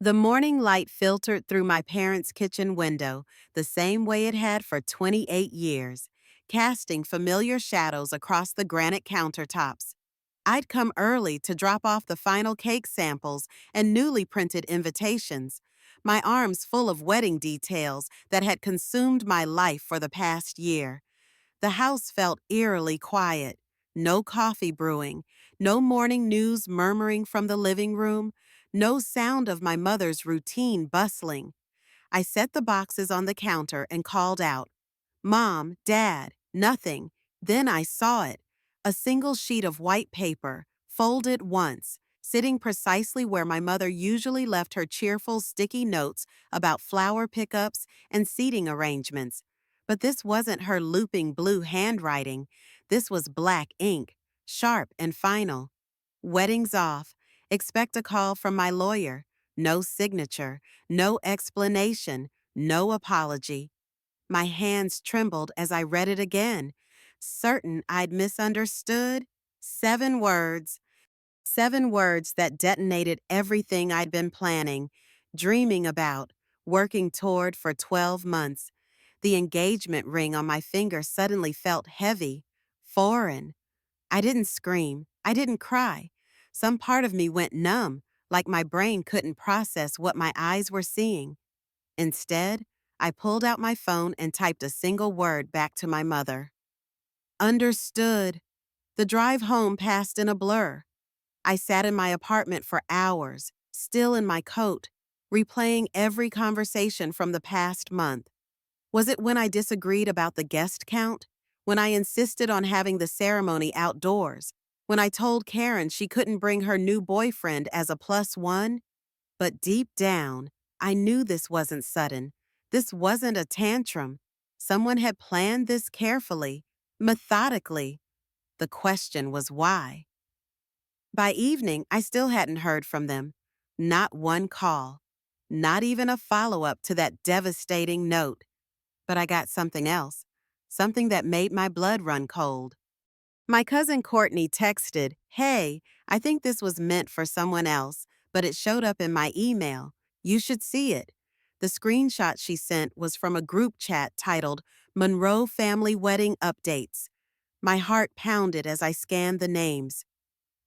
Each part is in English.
The morning light filtered through my parents' kitchen window the same way it had for 28 years, casting familiar shadows across the granite countertops. I'd come early to drop off the final cake samples and newly printed invitations, my arms full of wedding details that had consumed my life for the past year. The house felt eerily quiet. No coffee brewing, no morning news murmuring from the living room, no sound of my mother's routine bustling. I set the boxes on the counter and called out, "Mom, Dad," nothing. Then I saw it. A single sheet of white paper, folded once, sitting precisely where my mother usually left her cheerful sticky notes about flower pickups and seating arrangements. But this wasn't her looping blue handwriting. This was black ink, sharp and final. Weddings off. Expect a call from my lawyer. No signature, no explanation, no apology. My hands trembled as I read it again, certain I'd misunderstood. 7 words. 7 words that detonated everything I'd been planning, dreaming about, working toward for 12 months. The engagement ring on my finger suddenly felt heavy, foreign. I didn't scream. I didn't cry. Some part of me went numb, like my brain couldn't process what my eyes were seeing. Instead, I pulled out my phone and typed a single word back to my mother. Understood. The drive home passed in a blur. I sat in my apartment for hours, still in my coat, replaying every conversation from the past month. Was it when I disagreed about the guest count? When I insisted on having the ceremony outdoors? When I told Karen she couldn't bring her new boyfriend as a plus one? But deep down, I knew this wasn't sudden. This wasn't a tantrum. Someone had planned this carefully, methodically. The question was why. By evening, I still hadn't heard from them. Not one call. Not even a follow-up to that devastating note. But I got something else. Something that made my blood run cold. My cousin Courtney texted, "Hey, I think this was meant for someone else, but it showed up in my email. You should see it." The screenshot she sent was from a group chat titled Monroe Family Wedding Updates. My heart pounded as I scanned the names.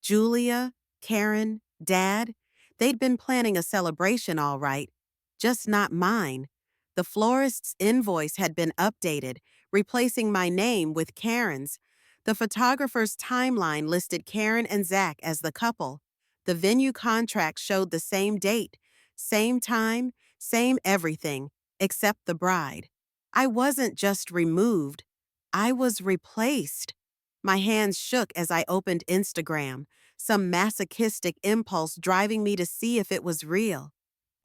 Julia, Karen, Dad, they'd been planning a celebration all right, just not mine. The florist's invoice had been updated, replacing my name with Karen's. The photographer's timeline listed Karen and Zach as the couple. The venue contract showed the same date, same time, same everything, except the bride. I wasn't just removed, I was replaced. My hands shook as I opened Instagram, some masochistic impulse driving me to see if it was real.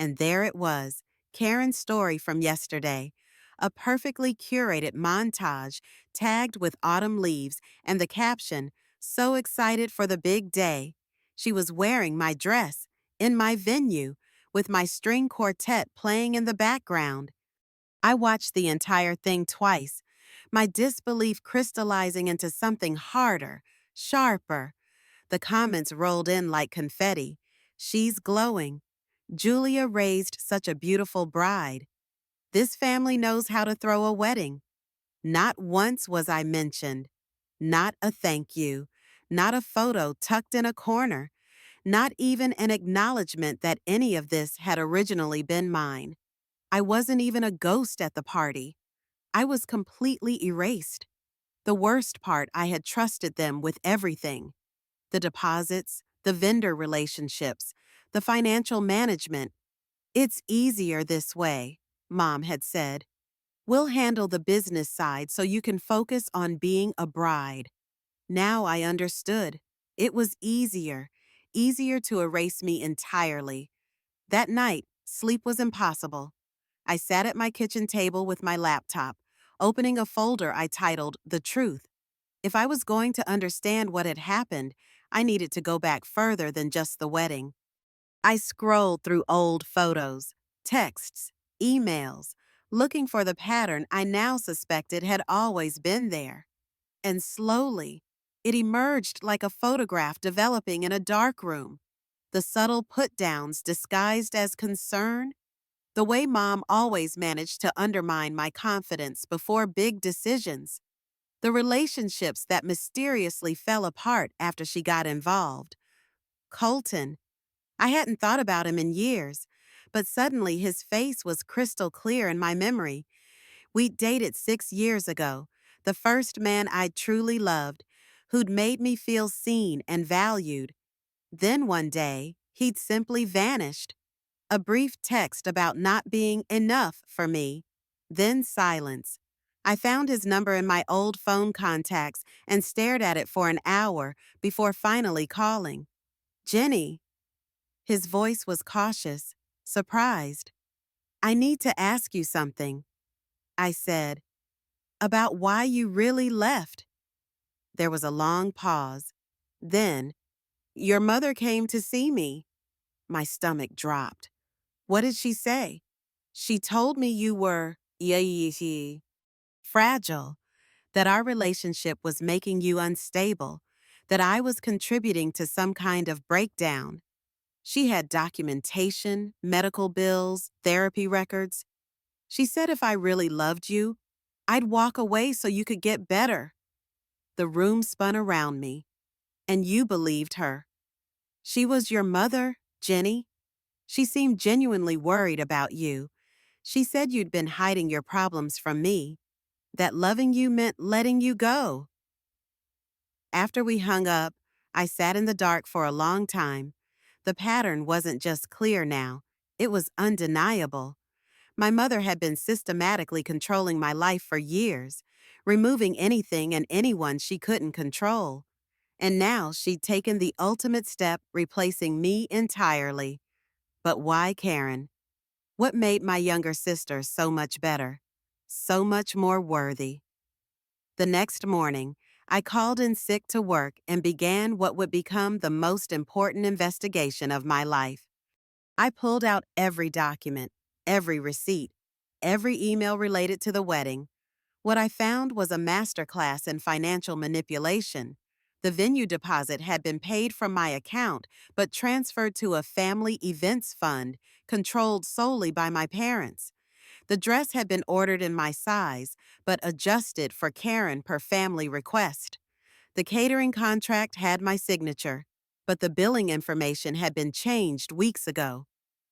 And there it was, Karen's story from yesterday. A perfectly curated montage, tagged with autumn leaves, and the caption, "So excited for the big day." She was wearing my dress, in my venue, with my string quartet playing in the background. I watched the entire thing twice, my disbelief crystallizing into something harder, sharper. The comments rolled in like confetti. "She's glowing. Julia raised such a beautiful bride. This family knows how to throw a wedding." Not once was I mentioned. Not a thank you. Not a photo tucked in a corner. Not even an acknowledgement that any of this had originally been mine. I wasn't even a ghost at the party. I was completely erased. The worst part, I had trusted them with everything. The deposits, the vendor relationships, the financial management. "It's easier this way," Mom had said. "We'll handle the business side so you can focus on being a bride." Now I understood. It was easier, easier to erase me entirely. That night, sleep was impossible. I sat at my kitchen table with my laptop, opening a folder I titled The Truth. If I was going to understand what had happened, I needed to go back further than just the wedding. I scrolled through old photos, texts, emails, looking for the pattern I now suspected had always been there. And slowly, it emerged like a photograph developing in a dark room. The subtle put downs disguised as concern, the way mom always managed to undermine my confidence before big decisions, the relationships that mysteriously fell apart after she got involved. Colton, I hadn't thought about him in years, but suddenly his face was crystal clear in my memory. We'd dated 6 years ago, the first man I'd truly loved, who'd made me feel seen and valued. Then one day, he'd simply vanished. A brief text about not being enough for me. Then silence. I found his number in my old phone contacts and stared at it for an hour before finally calling. Jenny. His voice was cautious, surprised. I need to ask you something, I said, about why you really left. There was a long pause. Then, your mother came to see me. My stomach dropped. What did she say? She told me you were fragile, that our relationship was making you unstable, that I was contributing to some kind of breakdown. She had documentation, medical bills, therapy records. She said if I really loved you, I'd walk away so you could get better. The room spun around me, and you believed her. She was your mother, Jenny. She seemed genuinely worried about you. She said you'd been hiding your problems from me, that loving you meant letting you go. After we hung up, I sat in the dark for a long time. The pattern wasn't just clear now, it was undeniable. My mother had been systematically controlling my life for years, removing anything and anyone she couldn't control. And now she'd taken the ultimate step, replacing me entirely. But why Karen? What made my younger sister so much better? So much more worthy? The next morning, I called in sick to work and began what would become the most important investigation of my life. I pulled out every document, every receipt, every email related to the wedding. What I found was a masterclass in financial manipulation. The venue deposit had been paid from my account, but transferred to a family events fund controlled solely by my parents. The dress had been ordered in my size, but adjusted for Karen per family request. The catering contract had my signature, but the billing information had been changed weeks ago.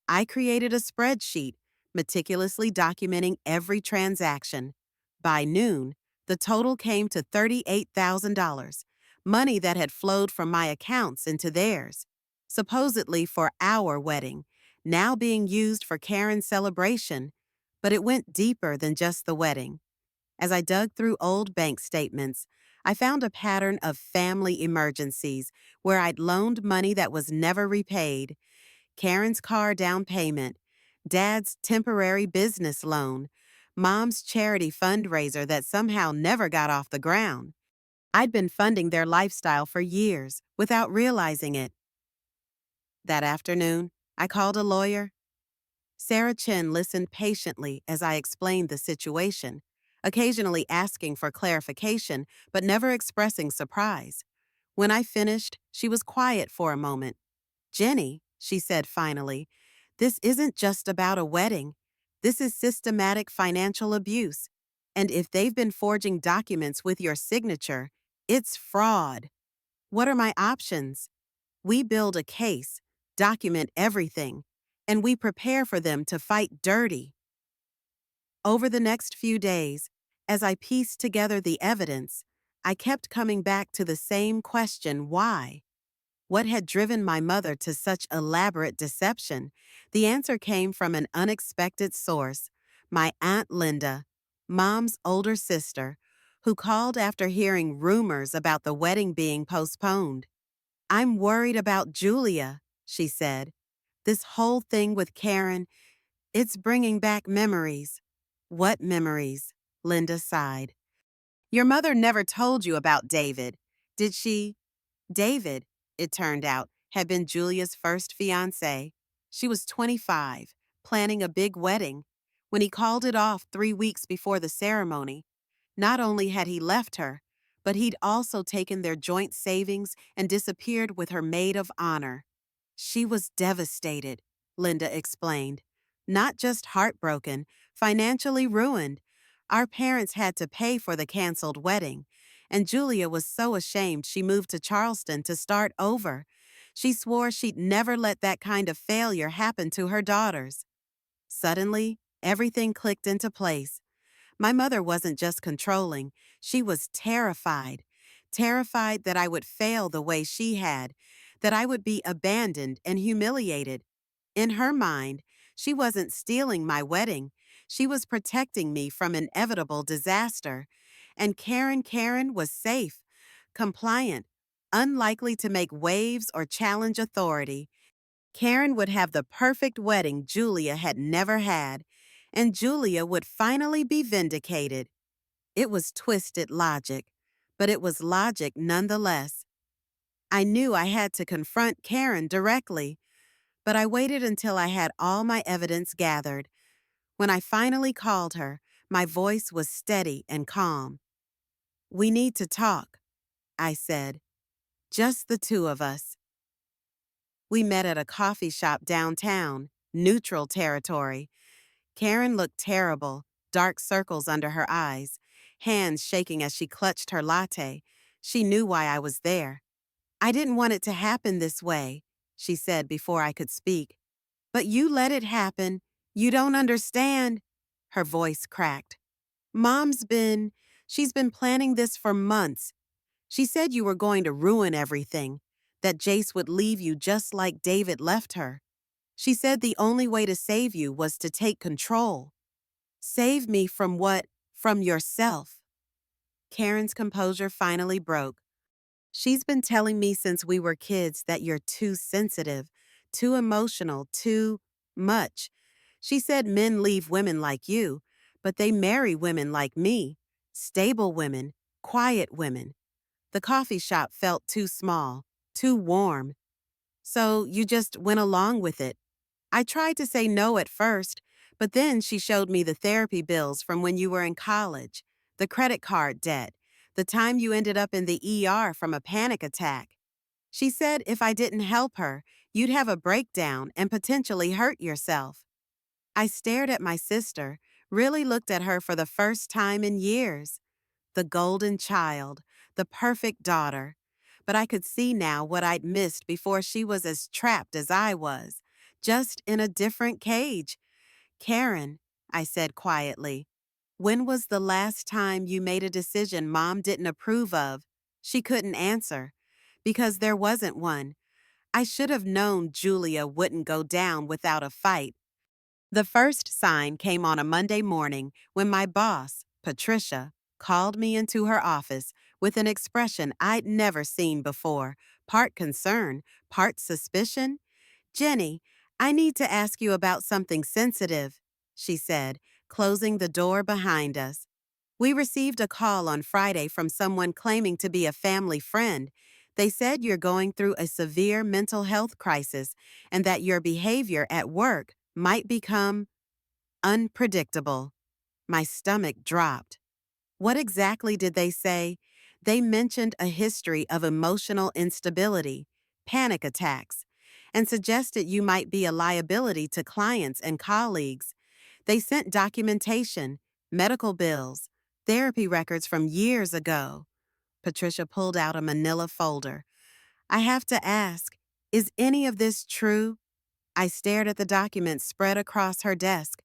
I created a spreadsheet, meticulously documenting every transaction. By noon, the total came to $38,000, money that had flowed from my accounts into theirs, supposedly for our wedding, now being used for Karen's celebration. But it went deeper than just the wedding. As I dug through old bank statements, I found a pattern of family emergencies where I'd loaned money that was never repaid. Karen's car down payment, Dad's temporary business loan, Mom's charity fundraiser that somehow never got off the ground. I'd been funding their lifestyle for years without realizing it. That afternoon, I called a lawyer. Sarah Chen listened patiently as I explained the situation, occasionally asking for clarification but never expressing surprise. When I finished, she was quiet for a moment. Jenny, she said finally, this isn't just about a wedding. This is systematic financial abuse. And if they've been forging documents with your signature, it's fraud. What are my options? We build a case, document everything, and we prepare for them to fight dirty. Over the next few days, as I pieced together the evidence, I kept coming back to the same question, why? What had driven my mother to such elaborate deception? The answer came from an unexpected source, my Aunt Linda, Mom's older sister, who called after hearing rumors about the wedding being postponed. I'm worried about Julia, she said. This whole thing with Karen, it's bringing back memories. What memories? Linda sighed. Your mother never told you about David, did she? David, it turned out, had been Julia's first fiancé. She was 25, planning a big wedding. When he called it off 3 weeks before the ceremony, not only had he left her, but he'd also taken their joint savings and disappeared with her maid of honor. She was devastated, Linda explained. Not just heartbroken, financially ruined. Our parents had to pay for the canceled wedding, and Julia was so ashamed she moved to Charleston to start over. She swore she'd never let that kind of failure happen to her daughters. Suddenly, everything clicked into place. My mother wasn't just controlling, she was terrified. Terrified that I would fail the way she had, that I would be abandoned and humiliated. In her mind, she wasn't stealing my wedding. She was protecting me from inevitable disaster. And Karen was safe, compliant, unlikely to make waves or challenge authority. Karen would have the perfect wedding Julia had never had, and Julia would finally be vindicated. It was twisted logic, but it was logic nonetheless. I knew I had to confront Karen directly, but I waited until I had all my evidence gathered. When I finally called her, my voice was steady and calm. "We need to talk," I said. "Just the two of us." We met at a coffee shop downtown, neutral territory. Karen looked terrible, dark circles under her eyes, hands shaking as she clutched her latte. She knew why I was there. "I didn't want it to happen this way," she said before I could speak. "But you let it happen. You don't understand." Her voice cracked. She's been planning this for months. She said you were going to ruin everything, that Jace would leave you just like David left her. She said the only way to save you was to take control. Save me from what? From yourself. Karen's composure finally broke. "She's been telling me since we were kids that you're too sensitive, too emotional, too much. She said men leave women like you, but they marry women like me, stable women, quiet women." The coffee shop felt too small, too warm. "So you just went along with it." I tried to say no at first, but then she showed me the therapy bills from when you were in college, the credit card debt, the time you ended up in the ER from a panic attack. She said if I didn't help her, you'd have a breakdown and potentially hurt yourself. I stared at my sister, really looked at her for the first time in years. The golden child, the perfect daughter. But I could see now what I'd missed before she was as trapped as I was, just in a different cage. "Karen," I said quietly, "when was the last time you made a decision Mom didn't approve of?" She couldn't answer, because there wasn't one. I should have known Julia wouldn't go down without a fight. The first sign came on a Monday morning when my boss, Patricia, called me into her office with an expression I'd never seen before, part concern, part suspicion. "Jenny, I need to ask you about something sensitive," she said, closing the door behind us. "We received a call on Friday from someone claiming to be a family friend. They said you're going through a severe mental health crisis and that your behavior at work might become unpredictable." My stomach dropped. What exactly did they say? They mentioned a history of emotional instability, panic attacks, and suggested you might be a liability to clients and colleagues. They sent documentation, medical bills, therapy records from years ago. Patricia pulled out a manila folder. "I have to ask, is any of this true?" I stared at the documents spread across her desk.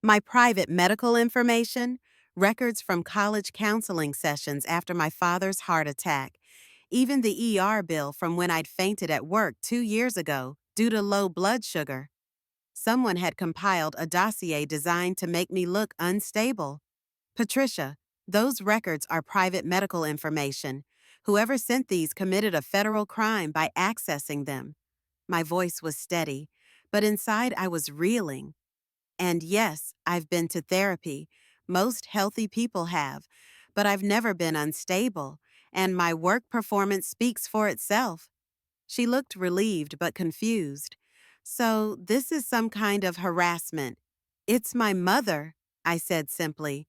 My private medical information, records from college counseling sessions after my father's heart attack, even the ER bill from when I'd fainted at work 2 years ago due to low blood sugar. Someone had compiled a dossier designed to make me look unstable. "Patricia, those records are private medical information. Whoever sent these committed a federal crime by accessing them." My voice was steady, but inside I was reeling. "And yes, I've been to therapy. Most healthy people have. But I've never been unstable, and my work performance speaks for itself." She looked relieved but confused. "So this is some kind of harassment." "It's my mother," I said simply.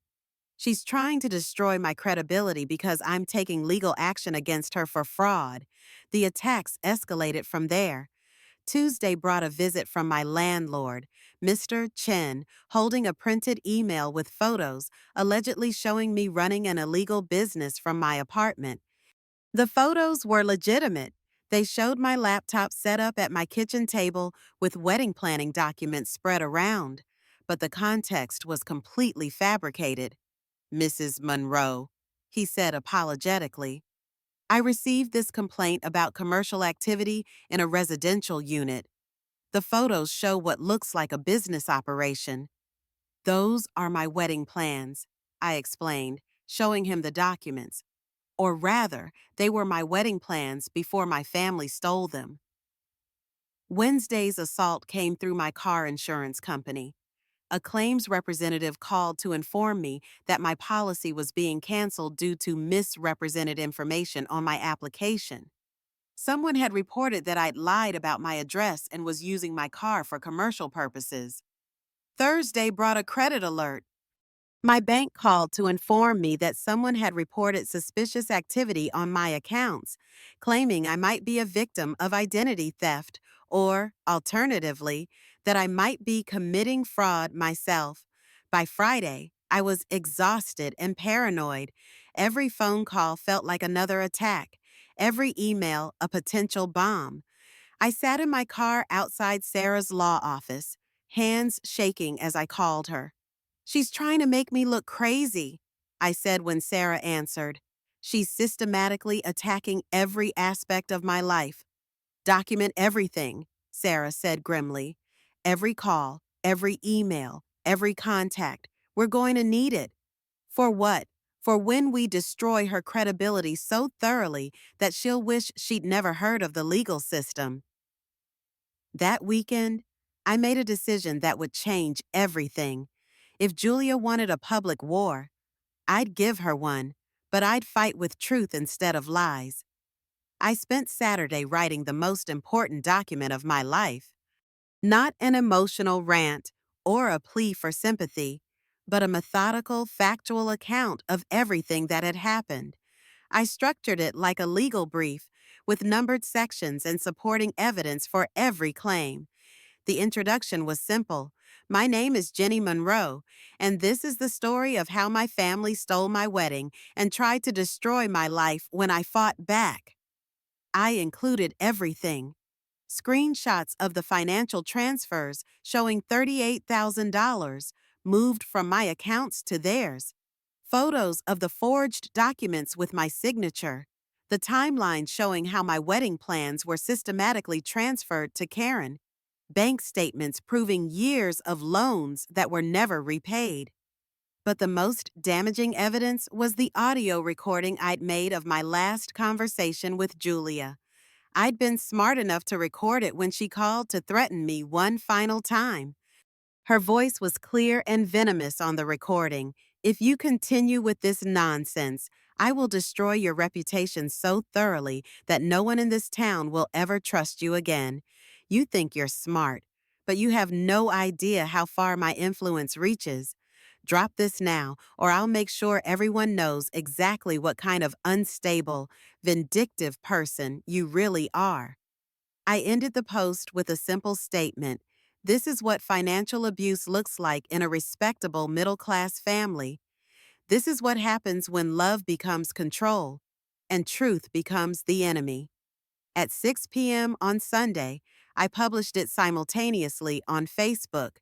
"She's trying to destroy my credibility because I'm taking legal action against her for fraud." The attacks escalated from there. Tuesday brought a visit from my landlord, Mr. Chen, holding a printed email with photos allegedly showing me running an illegal business from my apartment. The photos were legitimate. They showed my laptop set up at my kitchen table with wedding planning documents spread around. But the context was completely fabricated. Mrs. Monroe, he said apologetically. I received this complaint about commercial activity in a residential unit. The photos show what looks like a business operation. Those are my wedding plans, I explained, showing him the documents. Or rather, they were my wedding plans before my family stole them. Wednesday's assault came through my car insurance company. A claims representative called to inform me that my policy was being canceled due to misrepresented information on my application. Someone had reported that I'd lied about my address and was using my car for commercial purposes. Thursday brought a credit alert. My bank called to inform me that someone had reported suspicious activity on my accounts, claiming I might be a victim of identity theft or, alternatively, that I might be committing fraud myself. By Friday, I was exhausted and paranoid. Every phone call felt like another attack, every email a potential bomb. I sat in my car outside Sarah's law office, hands shaking as I called her. "She's trying to make me look crazy," I said when Sarah answered. "She's systematically attacking every aspect of my life." "Document everything," Sarah said grimly. "Every call, every email, every contact. We're going to need it." For what? For when we destroy her credibility so thoroughly that she'll wish she'd never heard of the legal system. That weekend, I made a decision that would change everything. If Julia wanted a public war, I'd give her one, but I'd fight with truth instead of lies. I spent Saturday writing the most important document of my life. Not an emotional rant or a plea for sympathy, but a methodical, factual account of everything that had happened. I structured it like a legal brief, with numbered sections and supporting evidence for every claim. The introduction was simple. "My name is Jenny Monroe, and this is the story of how my family stole my wedding and tried to destroy my life when I fought back." I included everything. Screenshots of the financial transfers showing $38,000 moved from my accounts to theirs. Photos of the forged documents with my signature. The timeline showing how my wedding plans were systematically transferred to Karen. Bank statements proving years of loans that were never repaid. But the most damaging evidence was the audio recording I'd made of my last conversation with Julia. I'd been smart enough to record it when she called to threaten me one final time. Her voice was clear and venomous on the recording. "If you continue with this nonsense, I will destroy your reputation so thoroughly that no one in this town will ever trust you again. You think you're smart, but you have no idea how far my influence reaches. Drop this now, or I'll make sure everyone knows exactly what kind of unstable, vindictive person you really are." I ended the post with a simple statement. This is what financial abuse looks like in a respectable middle-class family. This is what happens when love becomes control and truth becomes the enemy. At 6 p.m. on Sunday, I published it simultaneously on Facebook,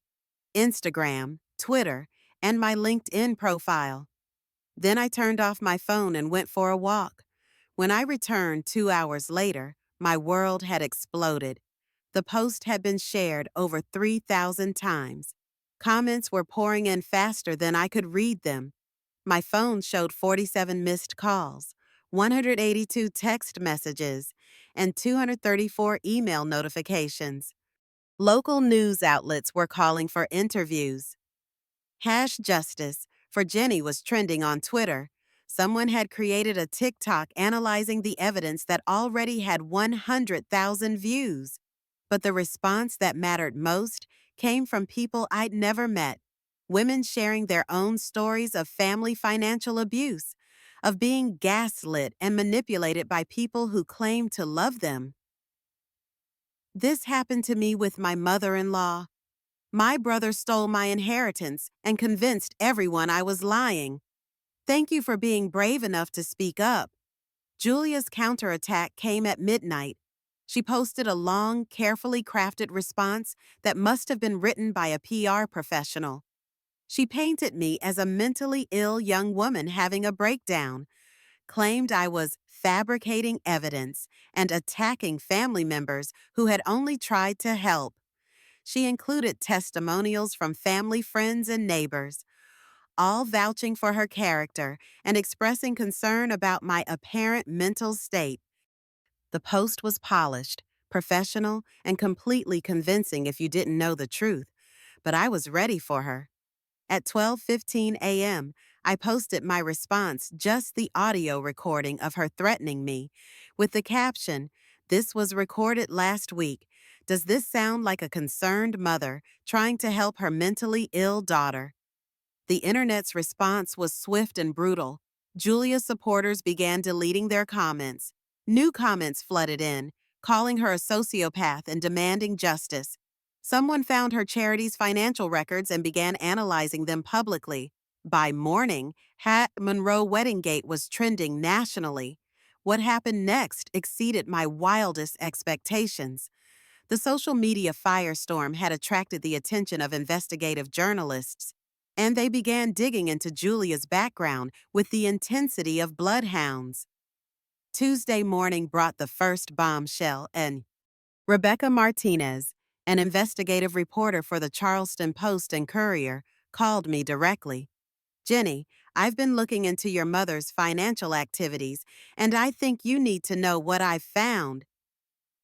Instagram, Twitter, and my LinkedIn profile. Then I turned off my phone and went for a walk. When I returned 2 hours later, my world had exploded. The post had been shared over 3,000 times. Comments were pouring in faster than I could read them. My phone showed 47 missed calls, 182 text messages, and 234 email notifications. Local news outlets were calling for interviews. Hash Justice for Jenny was trending on Twitter. Someone had created a TikTok analyzing the evidence that already had 100,000 views. But the response that mattered most came from people I'd never met. Women sharing their own stories of family financial abuse, of being gaslit and manipulated by people who claimed to love them. This happened to me with my mother-in-law. My brother stole my inheritance and convinced everyone I was lying. Thank you for being brave enough to speak up. Julia's counterattack came at midnight. She posted a long, carefully crafted response that must have been written by a PR professional. She painted me as a mentally ill young woman having a breakdown, claimed I was fabricating evidence and attacking family members who had only tried to help. She included testimonials from family, friends, and neighbors, all vouching for her character and expressing concern about my apparent mental state. The post was polished, professional, and completely convincing if you didn't know the truth, but I was ready for her. At 12:15 a.m., I posted my response, just the audio recording of her threatening me, with the caption, "This was recorded last week. Does this sound like a concerned mother trying to help her mentally ill daughter?" The internet's response was swift and brutal. Julia's supporters began deleting their comments. New comments flooded in, calling her a sociopath and demanding justice. Someone found her charity's financial records and began analyzing them publicly. By morning, Monroe Wedding Gate was trending nationally. What happened next exceeded my wildest expectations. The social media firestorm had attracted the attention of investigative journalists, and they began digging into Julia's background with the intensity of bloodhounds. Tuesday morning brought the first bombshell, and Rebecca Martinez, an investigative reporter for the Charleston Post and Courier, called me directly. "Jenny, I've been looking into your mother's financial activities, and I think you need to know what I've found."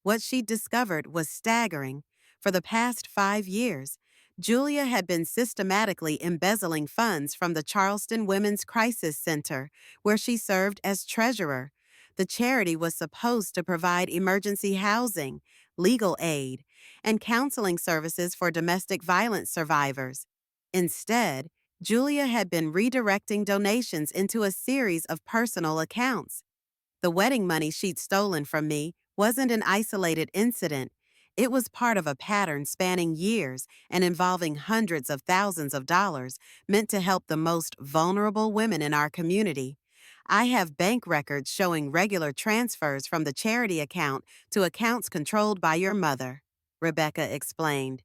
What she discovered was staggering. For the past 5 years, Julia had been systematically embezzling funds from the Charleston Women's Crisis Center, where she served as treasurer. The charity was supposed to provide emergency housing, legal aid, and counseling services for domestic violence survivors. Instead, Julia had been redirecting donations into a series of personal accounts. The wedding money she'd stolen from me wasn't an isolated incident. It was part of a pattern spanning years and involving hundreds of thousands of dollars meant to help the most vulnerable women in our community. I have bank records showing regular transfers from the charity account to accounts controlled by your mother, Rebecca explained.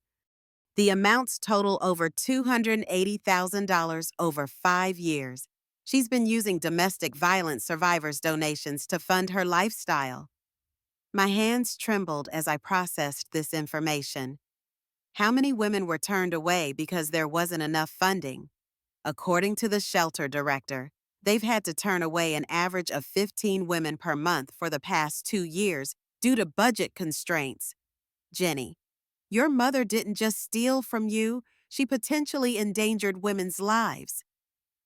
The amounts total over $280,000 over 5 years. She's been using domestic violence survivors' donations to fund her lifestyle. My hands trembled as I processed this information. How many women were turned away because there wasn't enough funding? According to the shelter director, they've had to turn away an average of 15 women per month for the past 2 years due to budget constraints. Jenny, your mother didn't just steal from you, she potentially endangered women's lives.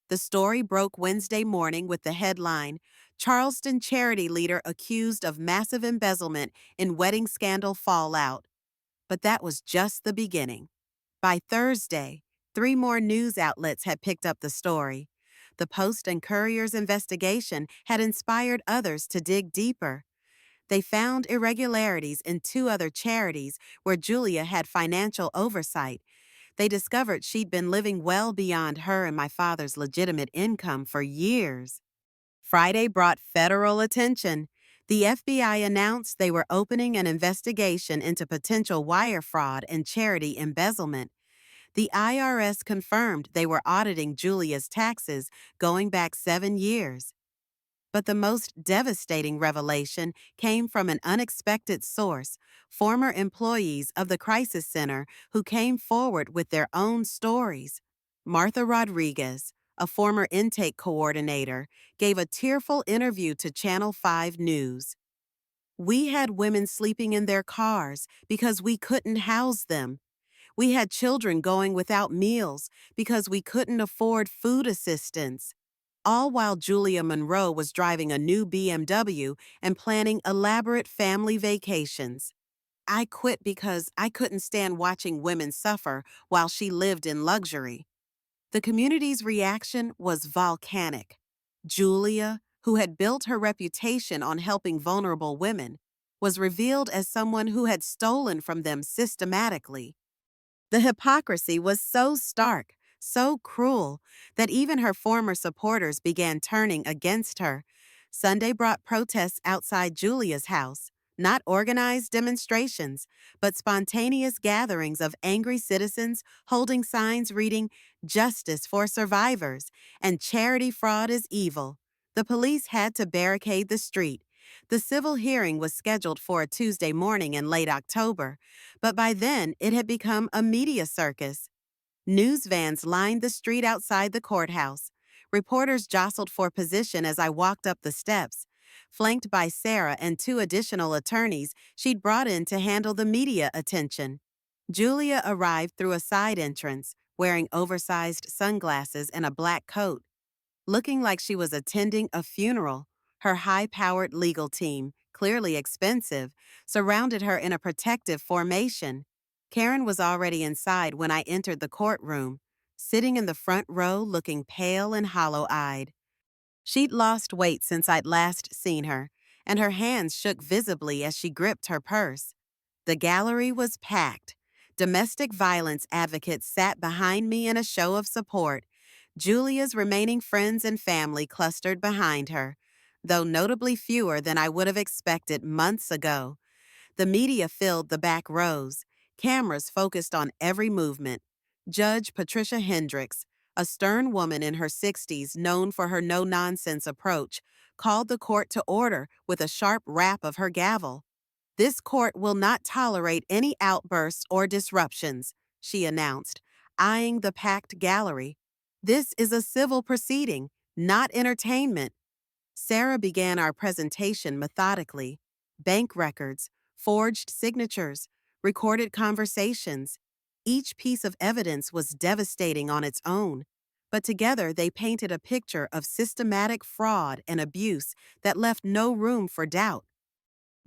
The story broke Wednesday morning with the headline, "Charleston charity leader accused of massive embezzlement in wedding scandal fallout." But that was just the beginning. By Thursday, 3 more news outlets had picked up the story. The Post and Courier's investigation had inspired others to dig deeper. They found irregularities in 2 other charities where Julia had financial oversight. They discovered she'd been living well beyond her and my father's legitimate income for years. Friday brought federal attention. The FBI announced they were opening an investigation into potential wire fraud and charity embezzlement. The IRS confirmed they were auditing Julia's taxes going back 7 years. But the most devastating revelation came from an unexpected source, former employees of the Crisis Center who came forward with their own stories. Martha Rodriguez, a former intake coordinator, gave a tearful interview to Channel 5 News. "We had women sleeping in their cars because we couldn't house them. We had children going without meals because we couldn't afford food assistance. All while Julia Monroe was driving a new BMW and planning elaborate family vacations. I quit because I couldn't stand watching women suffer while she lived in luxury." The community's reaction was volcanic. Julia, who had built her reputation on helping vulnerable women, was revealed as someone who had stolen from them systematically. The hypocrisy was so stark, so cruel, that even her former supporters began turning against her. Sunday brought protests outside Julia's house, not organized demonstrations, but spontaneous gatherings of angry citizens holding signs reading, "Justice for survivors," and "Charity fraud is evil." The police had to barricade the street. The civil hearing was scheduled for a Tuesday morning in late October, but by then it had become a media circus. News vans lined the street outside the courthouse. Reporters jostled for position as I walked up the steps. Flanked by Sarah and two additional attorneys she'd brought in to handle the media attention. Julia arrived through a side entrance, wearing oversized sunglasses and a black coat. Looking like she was attending a funeral, her high-powered legal team, clearly expensive, surrounded her in a protective formation. Karen was already inside when I entered the courtroom, sitting in the front row looking pale and hollow-eyed. She'd lost weight since I'd last seen her, and her hands shook visibly as she gripped her purse. The gallery was packed. Domestic violence advocates sat behind me in a show of support. Julia's remaining friends and family clustered behind her, though notably fewer than I would have expected months ago. The media filled the back rows. Cameras focused on every movement. Judge Patricia Hendricks, a stern woman in her 60s known for her no-nonsense approach, called the court to order with a sharp rap of her gavel. "This court will not tolerate any outbursts or disruptions," she announced, eyeing the packed gallery. "This is a civil proceeding, not entertainment." Sarah began our presentation methodically. Bank records, forged signatures, recorded conversations. Each piece of evidence was devastating on its own, but together they painted a picture of systematic fraud and abuse that left no room for doubt.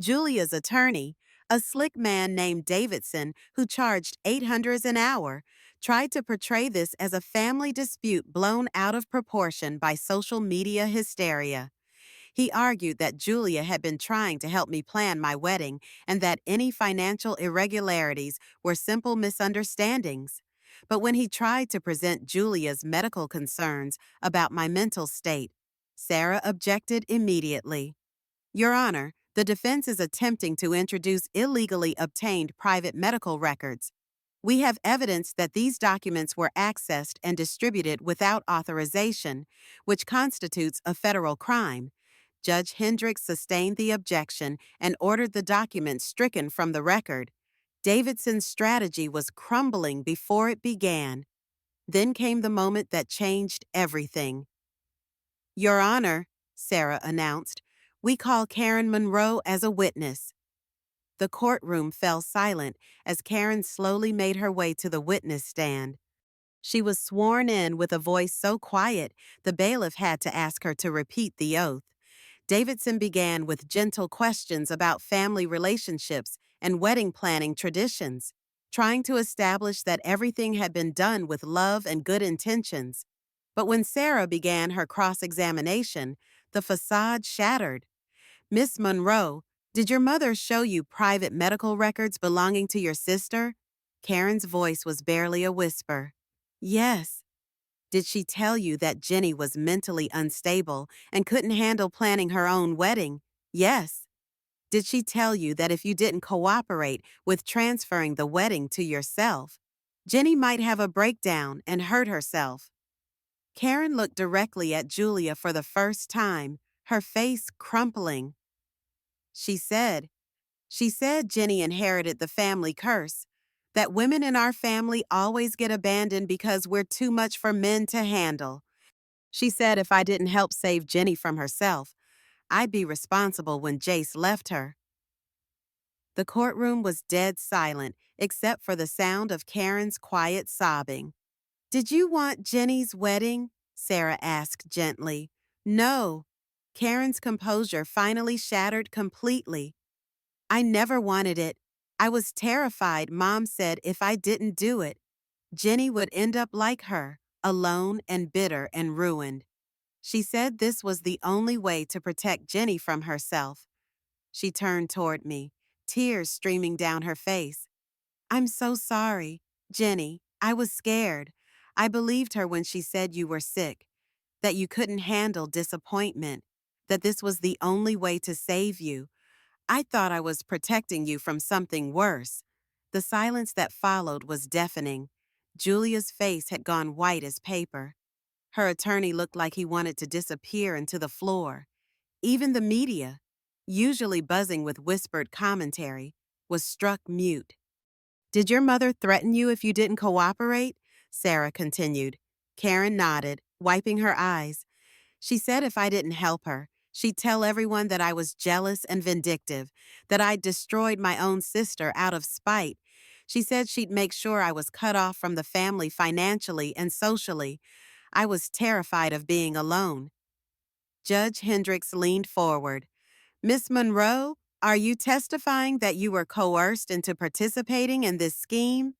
Julia's attorney, a slick man named Davidson who charged $800 an hour, tried to portray this as a family dispute blown out of proportion by social media hysteria. He argued that Julia had been trying to help me plan my wedding and that any financial irregularities were simple misunderstandings. But when he tried to present Julia's medical concerns about my mental state, Sarah objected immediately. "Your Honor, the defense is attempting to introduce illegally obtained private medical records. We have evidence that these documents were accessed and distributed without authorization, which constitutes a federal crime." Judge Hendricks sustained the objection and ordered the documents stricken from the record. Davidson's strategy was crumbling before it began. Then came the moment that changed everything. "Your Honor," Sarah announced, "we call Karen Monroe as a witness." The courtroom fell silent as Karen slowly made her way to the witness stand. She was sworn in with a voice so quiet the bailiff had to ask her to repeat the oath. Davidson began with gentle questions about family relationships and wedding planning traditions, trying to establish that everything had been done with love and good intentions. But when Sarah began her cross-examination, the facade shattered. "Miss Monroe, did your mother show you private medical records belonging to your sister?" Karen's voice was barely a whisper. "Yes." "Did she tell you that Jenny was mentally unstable and couldn't handle planning her own wedding?" "Yes." "Did she tell you that if you didn't cooperate with transferring the wedding to yourself, Jenny might have a breakdown and hurt herself?" Karen looked directly at Julia for the first time, her face crumpling. She said Jenny inherited the family curse, that women in our family always get abandoned because we're too much for men to handle. She said if I didn't help save Jenny from herself, I'd be responsible when Jace left her." The courtroom was dead silent except for the sound of Karen's quiet sobbing. "Did you want Jenny's wedding?" Sarah asked gently. "No." Karen's composure finally shattered completely. "I never wanted it. I was terrified Mom said if I didn't do it, Jenny would end up like her, alone and bitter and ruined. She said this was the only way to protect Jenny from herself." She turned toward me, tears streaming down her face. I'm so sorry, Jenny. I was scared. I believed her when she said you were sick, that you couldn't handle disappointment, that this was the only way to save you. I thought I was protecting you from something worse. The silence that followed was deafening. Julia's face had gone white as paper. Her attorney looked like he wanted to disappear into the floor. Even the media, usually buzzing with whispered commentary, was struck mute. Did your mother threaten you if you didn't cooperate? Sarah continued. Karen nodded, wiping her eyes. She said if I didn't help her, she'd tell everyone that I was jealous and vindictive, that I'd destroyed my own sister out of spite. She said she'd make sure I was cut off from the family financially and socially. I was terrified of being alone. Judge Hendricks leaned forward. Miss Monroe, are you testifying that you were coerced into participating in this scheme?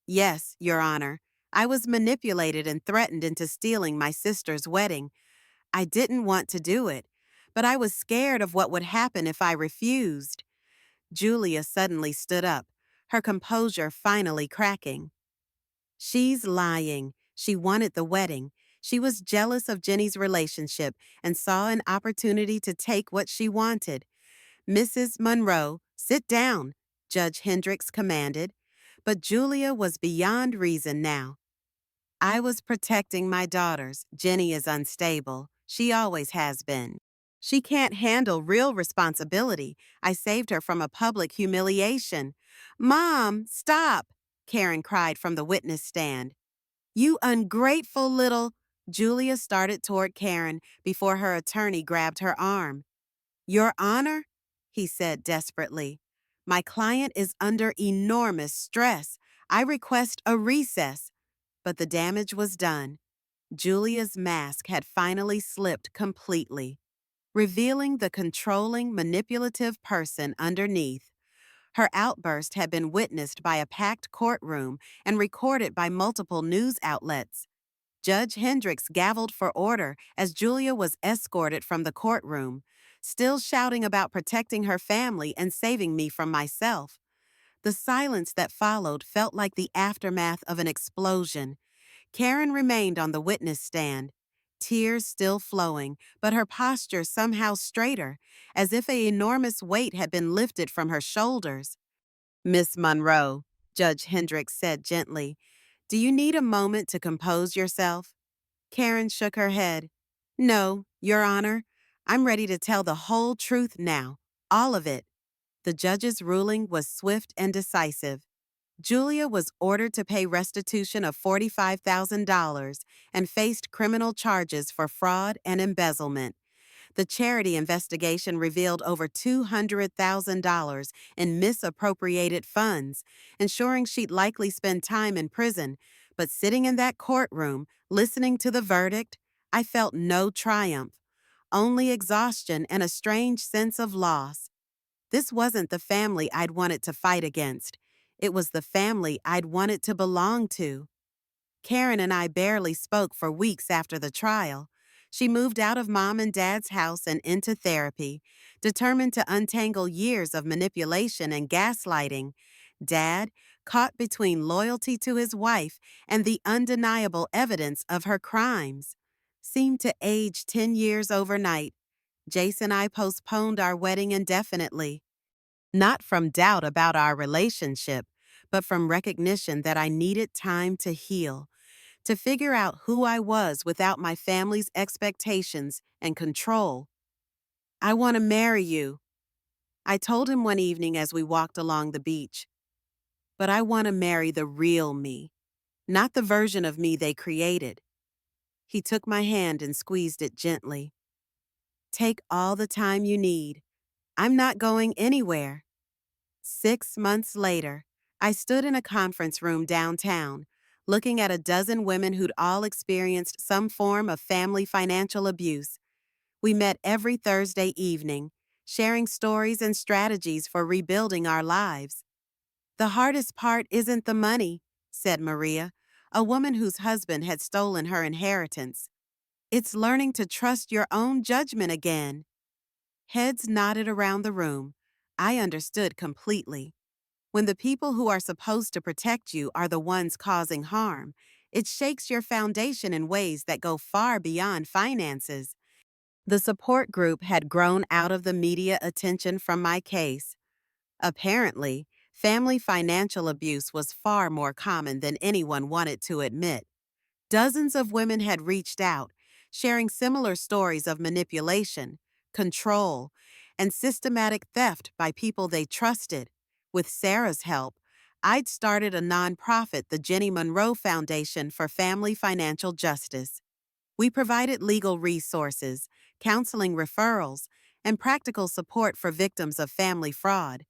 Yes, Your Honor. I was manipulated and threatened into stealing my sister's wedding. I didn't want to do it, but I was scared of what would happen if I refused. Julia suddenly stood up, her composure finally cracking. She's lying. She wanted the wedding. She was jealous of Jenny's relationship and saw an opportunity to take what she wanted. Mrs. Monroe, sit down, Judge Hendricks commanded. But Julia was beyond reason now. I was protecting my daughters. Jenny is unstable. She always has been. She can't handle real responsibility. I saved her from a public humiliation. Mom, stop, Karen cried from the witness stand. You ungrateful little... Julia started toward Karen before her attorney grabbed her arm. Your Honor, he said desperately, my client is under enormous stress. I request a recess. But the damage was done. Julia's mask had finally slipped completely, revealing the controlling, manipulative person underneath. Her outburst had been witnessed by a packed courtroom and recorded by multiple news outlets. Judge Hendricks gavelled for order as Julia was escorted from the courtroom, still shouting about protecting her family and saving me from myself. The silence that followed felt like the aftermath of an explosion. Karen remained on the witness stand, tears still flowing, but her posture somehow straighter, as if an enormous weight had been lifted from her shoulders. Miss Monroe, Judge Hendricks said gently, do you need a moment to compose yourself? Karen shook her head. No, Your Honor. I'm ready to tell the whole truth now, all of it. The judge's ruling was swift and decisive. Julia was ordered to pay restitution of $45,000 and faced criminal charges for fraud and embezzlement. The charity investigation revealed over $200,000 in misappropriated funds, ensuring she'd likely spend time in prison. But sitting in that courtroom, listening to the verdict, I felt no triumph, only exhaustion and a strange sense of loss. This wasn't the family I'd wanted to fight against. It was the family I'd wanted to belong to. Karen and I barely spoke for weeks after the trial. She moved out of Mom and Dad's house and into therapy, determined to untangle years of manipulation and gaslighting. Dad, caught between loyalty to his wife and the undeniable evidence of her crimes, seemed to age 10 years overnight. Jace and I postponed our wedding indefinitely. Not from doubt about our relationship, but from recognition that I needed time to heal, to figure out who I was without my family's expectations and control. I want to marry you, I told him one evening as we walked along the beach. But I want to marry the real me, not the version of me they created. He took my hand and squeezed it gently. Take all the time you need. I'm not going anywhere. 6 months later, I stood in a conference room downtown, looking at a dozen women who'd all experienced some form of family financial abuse. We met every Thursday evening, sharing stories and strategies for rebuilding our lives. The hardest part isn't the money, said Maria, a woman whose husband had stolen her inheritance. It's learning to trust your own judgment again. Heads nodded around the room. I understood completely. When the people who are supposed to protect you are the ones causing harm, it shakes your foundation in ways that go far beyond finances. The support group had grown out of the media attention from my case. Apparently, family financial abuse was far more common than anyone wanted to admit. Dozens of women had reached out, sharing similar stories of manipulation, control, and systematic theft by people they trusted. With Sarah's help, I'd started a nonprofit, the Jenny Monroe Foundation for Family Financial Justice. We provided legal resources, counseling referrals, and practical support for victims of family fraud.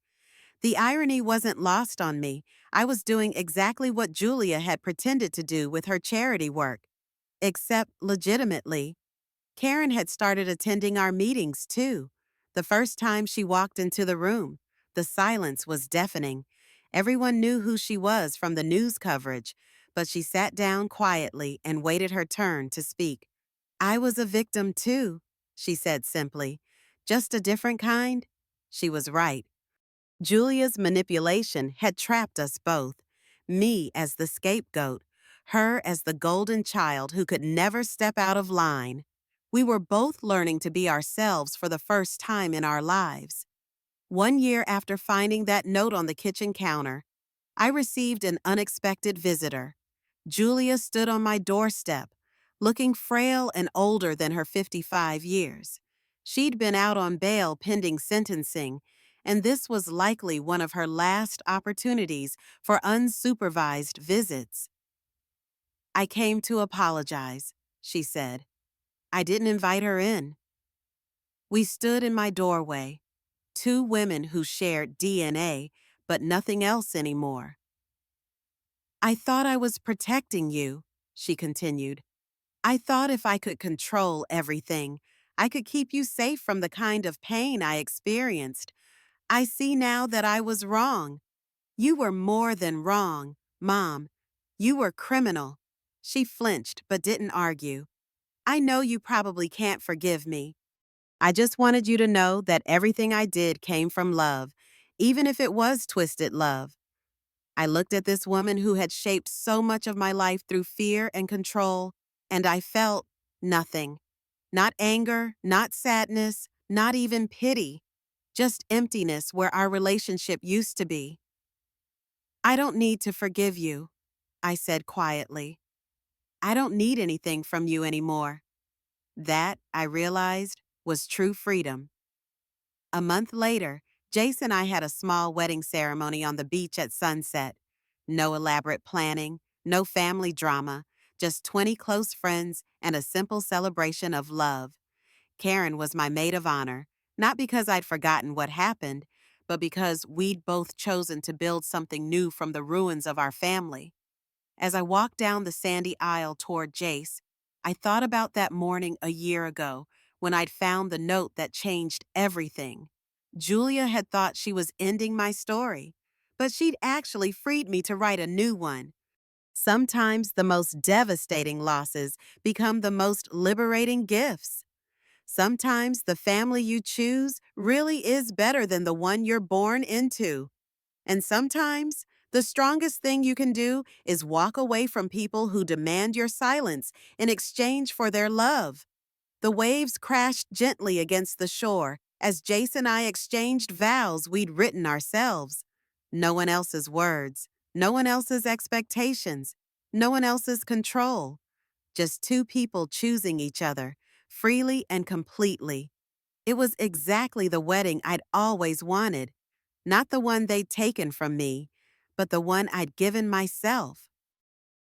The irony wasn't lost on me. I was doing exactly what Julia had pretended to do with her charity work. Except, legitimately, Karen had started attending our meetings too. The first time she walked into the room, the silence was deafening. Everyone knew who she was from the news coverage, but she sat down quietly and waited her turn to speak. I was a victim too, she said simply. Just a different kind? She was right. Julia's manipulation had trapped us both, me as the scapegoat, her as the golden child who could never step out of line. We were both learning to be ourselves for the first time in our lives. 1 year after finding that note on the kitchen counter, I received an unexpected visitor. Julia stood on my doorstep, looking frail and older than her 55 years. She'd been out on bail pending sentencing, and this was likely one of her last opportunities for unsupervised visits. I came to apologize, she said. I didn't invite her in. We stood in my doorway, two women who shared DNA, but nothing else anymore. I thought I was protecting you, she continued. I thought if I could control everything, I could keep you safe from the kind of pain I experienced. I see now that I was wrong. You were more than wrong, Mom. You were criminal. She flinched but didn't argue. I know you probably can't forgive me. I just wanted you to know that everything I did came from love, even if it was twisted love. I looked at this woman who had shaped so much of my life through fear and control, and I felt nothing. Not anger, not sadness, not even pity. Just emptiness where our relationship used to be. I don't need to forgive you, I said quietly. I don't need anything from you anymore. That, I realized, was true freedom. A month later, Jace and I had a small wedding ceremony on the beach at sunset. No elaborate planning, no family drama, just 20 close friends and a simple celebration of love. Karen was my maid of honor, not because I'd forgotten what happened, but because we'd both chosen to build something new from the ruins of our family. As I walked down the sandy aisle toward Jace, I thought about that morning a year ago when I'd found the note that changed everything. Julia had thought she was ending my story, but she'd actually freed me to write a new one. Sometimes the most devastating losses become the most liberating gifts. Sometimes the family you choose really is better than the one you're born into. And sometimes, the strongest thing you can do is walk away from people who demand your silence in exchange for their love. The waves crashed gently against the shore as Jace and I exchanged vows we'd written ourselves. No one else's words, no one else's expectations, no one else's control. Just two people choosing each other, freely and completely. It was exactly the wedding I'd always wanted. Not the one they'd taken from me, but the one I'd given myself.